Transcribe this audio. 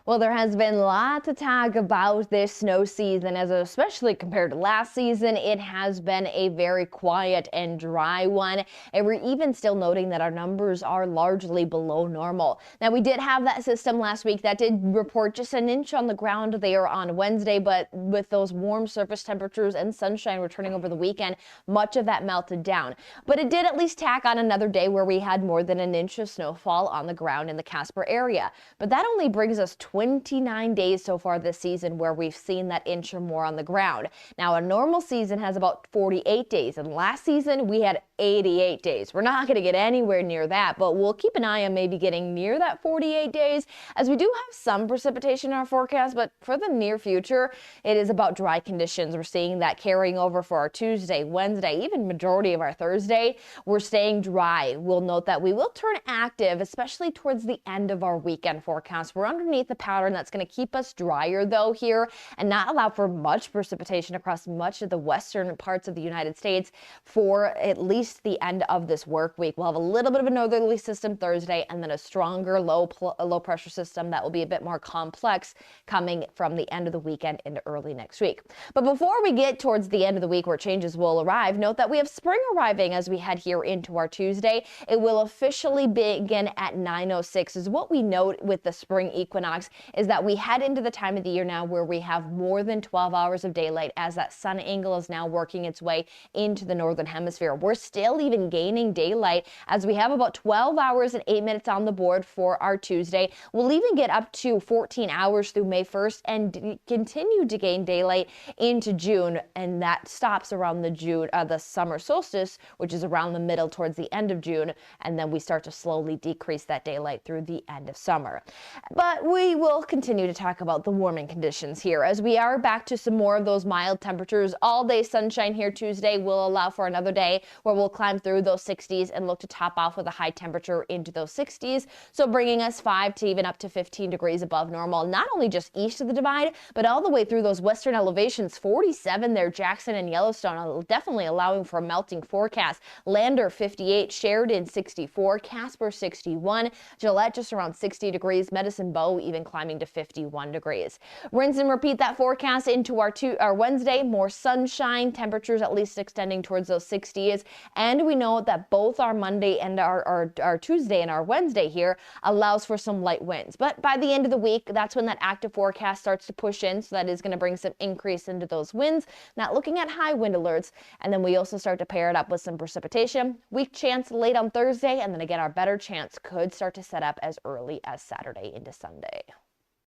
Well, there has been lots of talk about this snow season, as especially compared to last season, it has been a very quiet and dry one. And we're even still noting that our numbers are largely below normal. Now, we did have that system last week that did report just an inch on the ground there on Wednesday, but with those warm surface temperatures and sunshine returning over the weekend, much of that melted down. But it did at least tack on another day where we had more than an inch of snowfall on the ground in the Casper area. But that only brings us 29 days so far this season where we've seen that inch or more on the ground. Now, a normal season has about 48 days, and last season we had 88 days. We're not going to get anywhere near that, but we'll keep an eye on maybe getting near that 48 days, as we do have some precipitation in our forecast, but for the near future, it is about dry conditions. We're seeing that carrying over for our Tuesday, Wednesday, even majority of our Thursday. We're staying dry. We'll note that we will turn active, especially towards the end of our weekend forecast. We're underneath the pattern that's going to keep us drier though here and not allow for much precipitation across much of the western parts of the United States for at least the end of this work week. We'll have a little bit of a northerly system Thursday and then a stronger low pressure system that will be a bit more complex coming from the end of the weekend into early next week. But before we get towards the end of the week where changes will arrive, note that we have spring arriving as we head here into our Tuesday. It will officially begin at 9:06. Is what we note with the spring equinox is that we head into the time of the year now where we have more than 12 hours of daylight as that sun angle is now working its way into the northern hemisphere. We're still even gaining daylight as we have about 12 hours and 8 minutes on the board for our Tuesday. We'll even get up to 14 hours through May 1st and continue to gain daylight into June, and that stops around the summer solstice, which is around the middle towards the end of June, and then we start to slowly decrease that daylight through the end of summer. But we will continue to talk about the warming conditions here as we are back to some more of those mild temperatures. All day sunshine here Tuesday will allow for another day where we'll climb through those 60s and look to top off with a high temperature into those 60s. So bringing us 5 to even up to 15 degrees above normal, not only just east of the divide, but all the way through those western elevations. 47 there, Jackson and Yellowstone, definitely allowing for a melting forecast. Lander 58, Sheridan 64, Casper 61, Gillette just around 60 degrees, Medicine Bow even climbing to 51 degrees. Rinse and repeat that forecast into our Wednesday. More sunshine, temperatures at least extending towards those 60s. And we know that both our Monday and our Tuesday and our Wednesday here allows for some light winds. But by the end of the week, that's when that active forecast starts to push in. So that is going to bring some increase into those winds. Not looking at high wind alerts. And then we also start to pair it up with some precipitation. Weak chance late on Thursday. And then again, our better chance could start to set up as early as Saturday into Sunday.